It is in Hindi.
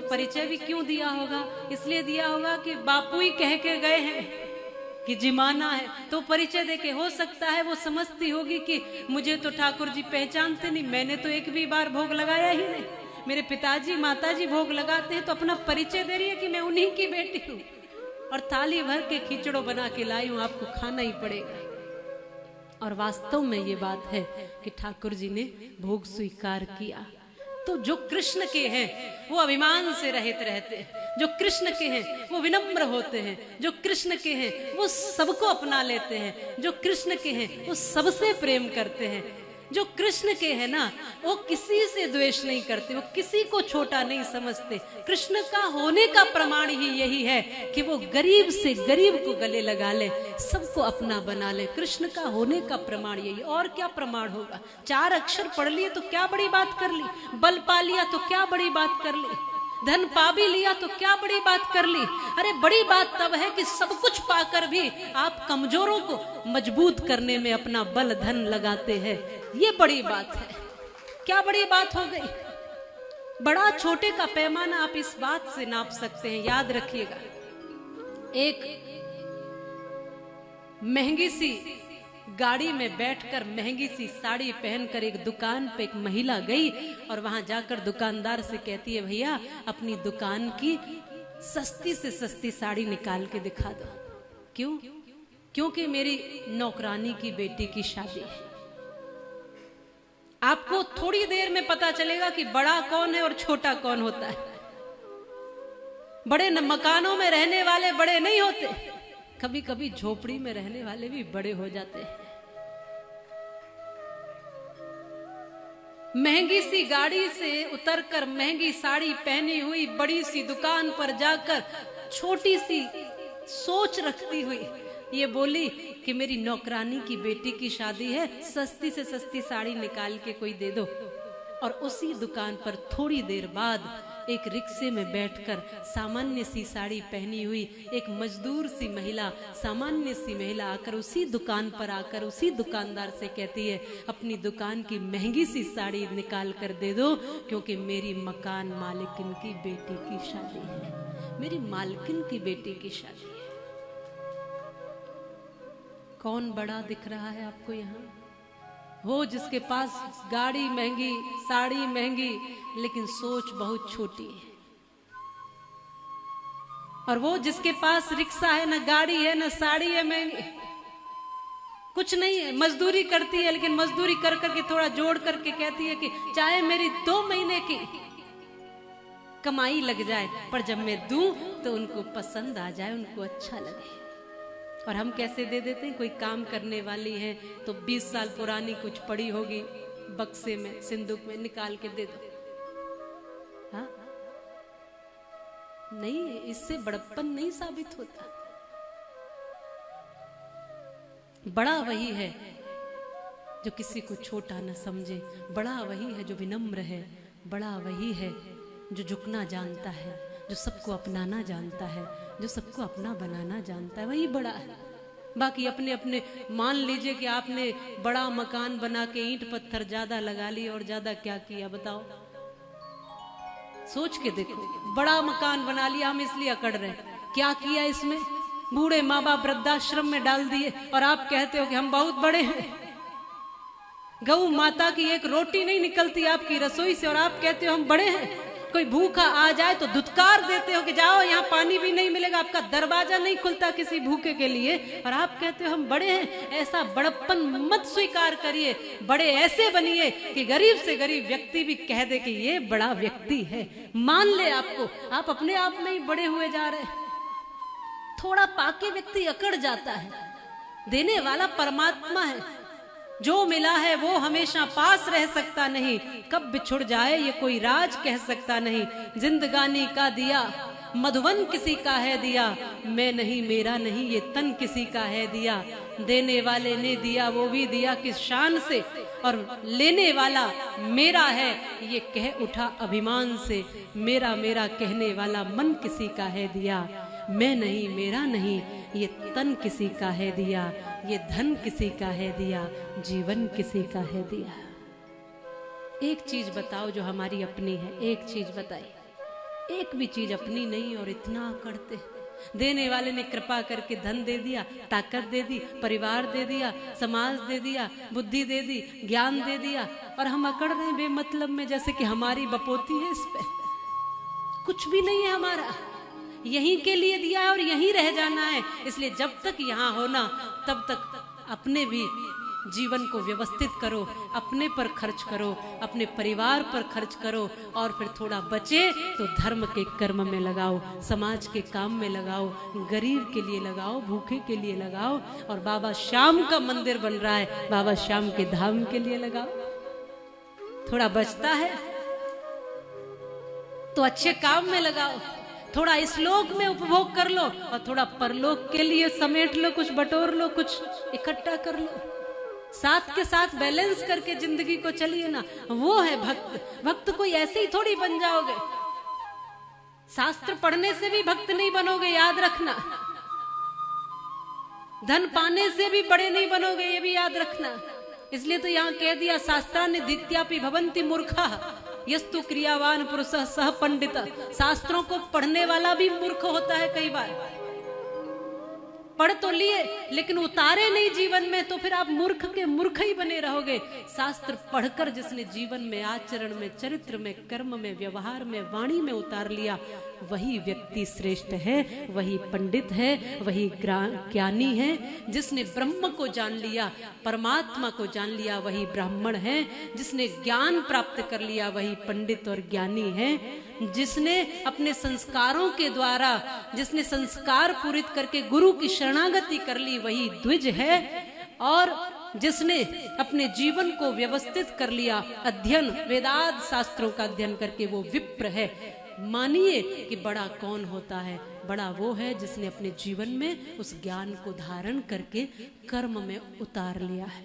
परिचय भी क्यों दिया होगा? इसलिए दिया होगा कि बापू ही कह के गए हैं कि जिमाना है, तो परिचय देके हो सकता है वो समझती होगी कि मुझे तो ठाकुर जी पहचानते नहीं, मैंने तो एक भी बार भोग लगाया ही नहीं, मेरे पिताजी माताजी भोग लगाते हैं, तो अपना परिचय दे रही है कि मैं उन्हीं की बेटी हूँ और थाली भर के खिचड़ो बना के लाई हूँ, आपको खाना ही पड़ेगा। और वास्तव में ये बात है कि ठाकुर जी ने भोग स्वीकार किया। तो जो कृष्ण के हैं वो अभिमान से रहित रहते हैं, जो कृष्ण के हैं वो विनम्र होते हैं, जो कृष्ण के हैं वो सबको अपना लेते हैं, जो कृष्ण के हैं वो सबसे प्रेम करते हैं, जो कृष्ण के हैं ना वो किसी से द्वेष नहीं करते, वो किसी को छोटा नहीं समझते। कृष्ण का होने का प्रमाण ही यही है कि वो गरीब से गरीब को गले लगा ले, सबको अपना बना ले। कृष्ण का होने का प्रमाण यही, और क्या प्रमाण होगा? 4 अक्षर पढ़ लिए तो क्या बड़ी बात कर ली, बल पा लिया तो क्या बड़ी बात कर ली, धन पा भी लिया तो क्या बड़ी बात कर ली। अरे बड़ी बात तब है कि सब कुछ पाकर भी आप कमजोरों को मजबूत करने में अपना बल धन लगाते हैं, ये बड़ी बात है। क्या बड़ी बात हो गई? बड़ा छोटे का पैमाना आप इस बात से नाप सकते हैं, याद रखिएगा। एक महंगी सी गाड़ी में बैठकर महंगी सी साड़ी पहनकर एक दुकान पे एक महिला गई और वहां जाकर दुकानदार से कहती है, भैया अपनी दुकान की सस्ती से सस्ती साड़ी निकाल के दिखा दो। क्यों? क्योंकि मेरी नौकरानी की बेटी की शादी है। आपको थोड़ी देर में पता चलेगा कि बड़ा कौन है और छोटा कौन होता है। बड़े मकानों में रहने वाले बड़े नहीं होते, कभी कभी झोपड़ी में रहने वाले भी बड़े हो जाते हैं। महंगी सी गाड़ी से उतरकर महंगी साड़ी पहनी हुई बड़ी सी दुकान पर जाकर छोटी सी सोच रखती हुई ये बोली कि मेरी नौकरानी की बेटी की शादी है, सस्ती से सस्ती साड़ी निकाल के कोई दे दो। और उसी दुकान पर थोड़ी देर बाद एक रिक्शे में बैठकर सामान्य सी साड़ी पहनी हुई एक मजदूर सी महिला, सामान्य सी महिला आकर उसी दुकान पर आकर उसी दुकानदार से कहती है, अपनी दुकान की महंगी सी साड़ी निकाल कर दे दो, क्योंकि मेरी मकान मालिकिन की बेटी की शादी है, मेरी मालकिन की बेटी की शादी है। कौन बड़ा दिख रहा है आपको यहाँ? वो जिसके पास गाड़ी महंगी, साड़ी महंगी, लेकिन सोच बहुत छोटी है। और वो जिसके पास रिक्शा है, ना गाड़ी है ना साड़ी है महंगी, कुछ नहीं है, मजदूरी करती है, लेकिन मजदूरी कर करके थोड़ा जोड़ करके कहती है कि चाहे मेरी 2 महीने की कमाई लग जाए, पर जब मैं दूं तो उनको पसंद आ जाए, उनको अच्छा लगे। और हम कैसे दे देते हैं? कोई काम करने वाली है तो 20 साल पुरानी कुछ पड़ी होगी बक्से में, सिंदूक में, निकाल के दे दो। हाँ? नहीं, इससे बड़प्पन नहीं साबित होता। बड़ा वही है जो किसी को छोटा न समझे, बड़ा वही है जो विनम्र है, बड़ा वही है जो झुकना जानता है, जो सबको अपनाना जानता है, जो सबको अपना बनाना जानता है, वही बड़ा है। बाकी अपने अपने मान लीजिए कि आपने बड़ा मकान बना के ईंट पत्थर ज्यादा लगा ली और ज्यादा क्या किया बताओ? सोच के देखो, बड़ा मकान बना लिया, हम इसलिए अकड़ रहे, क्या किया इसमें? बूढ़े माँ बाप वृद्धाश्रम में डाल दिए और आप कहते हो कि हम बहुत बड़े हैं। गौ माता की एक रोटी नहीं निकलती आपकी रसोई से और आप कहते हो हम बड़े हैं। कोई भूखा आ जाए तो धुतकार देते हो कि जाओ, यहाँ पानी भी नहीं मिलेगा, आपका दरवाजा नहीं खुलता किसी भूखे के लिए, और आप कहते हो हम बड़े हैं। ऐसा बड़प्पन मत स्वीकार करिए, बड़े ऐसे बनिए कि गरीब से गरीब व्यक्ति भी कह दे कि ये बड़ा व्यक्ति है, मान ले आपको। आप अपने आप में ही बड़े हुए जा रहे हैं। थोड़ा पाके व्यक्ति अकड़ जाता है। देने वाला परमात्मा है, जो मिला है वो हमेशा पास रह सकता नहीं, कब बिछुड़ जाए ये कोई राज कह सकता नहीं। जिंदगानी का दिया मधुवन किसी का है दिया, मैं नहीं मेरा नहीं ये तन किसी का है दिया। देने वाले ने दिया वो भी दिया किस शान से, और लेने वाला मेरा है ये कह उठा अभिमान से। मेरा मेरा कहने वाला मन किसी का है दिया, मैं नहीं मेरा नहीं ये तन किसी का है दिया, ये धन किसी का है दिया, जीवन किसी का है दिया। एक चीज बताओ जो हमारी अपनी है, एक चीज बताइए। एक भी चीज अपनी नहीं और इतना करते। देने वाले ने कृपा करके धन दे दिया, ताकत दे दी, परिवार दे दिया, समाज दे दिया, बुद्धि दे दी, ज्ञान दे दिया, और हम अकड़ रहे हैं बेमतलब में, जैसे कि हमारी बपोती है इस पे। कुछ भी नहीं है हमारा, यहीं के लिए दिया है और यहीं रह जाना है। इसलिए जब तक यहाँ हो ना, तब तक अपने भी जीवन को व्यवस्थित करो, अपने पर खर्च करो, अपने परिवार पर खर्च करो, और फिर थोड़ा बचे तो धर्म के कर्म में लगाओ, समाज के काम में लगाओ, गरीब के लिए लगाओ, भूखे के लिए लगाओ, और बाबा श्याम का मंदिर बन रहा है, बाबा श्याम के धाम के लिए लगाओ। थोड़ा बचता है तो अच्छे काम में लगाओ, थोड़ा इस लोक में उपभोग कर लो और थोड़ा परलोक के लिए समेट लो, कुछ बटोर लो, कुछ इकट्ठा कर लो। साथ के साथ बैलेंस करके जिंदगी को चलिए ना, वो है भक्त। भक्त कोई ऐसे ही थोड़ी बन जाओगे, शास्त्र पढ़ने से भी भक्त नहीं बनोगे, याद रखना। धन पाने से भी बड़े नहीं बनोगे, ये भी याद रखना। इसलिए तो यहां कह दिया, शास्त्रा ने दित्यापि भवंति मूर्खा यस्तु क्रियावान पुरुष सह पंडित। शास्त्रों को पढ़ने वाला भी मूर्ख होता है कई बार। पढ़ तो लिए लेकिन उतारे नहीं जीवन में, तो फिर आप मूर्ख के मूर्ख ही बने रहोगे। शास्त्र पढ़कर जिसने जीवन में, आचरण में, चरित्र में, कर्म में, व्यवहार में, वाणी में उतार लिया, वही व्यक्ति श्रेष्ठ है, वही पंडित है, वही ज्ञानी है। जिसने ब्रह्म को जान लिया, परमात्मा को जान लिया, वही ब्राह्मण है। जिसने ज्ञान प्राप्त कर लिया, वही पंडित और ज्ञानी है। जिसने अपने संस्कारों के द्वारा, जिसने संस्कार पूरित करके गुरु की शरणागति कर ली, वही द्विज है। और जिसने अपने जीवन को व्यवस्थित कर लिया, अध्ययन, वेदांत शास्त्रों का अध्ययन करके, वो विप्र है। मानिए कि बड़ा कौन होता है? बड़ा वो है जिसने अपने जीवन में उस ज्ञान को धारण करके कर्म में उतार लिया है।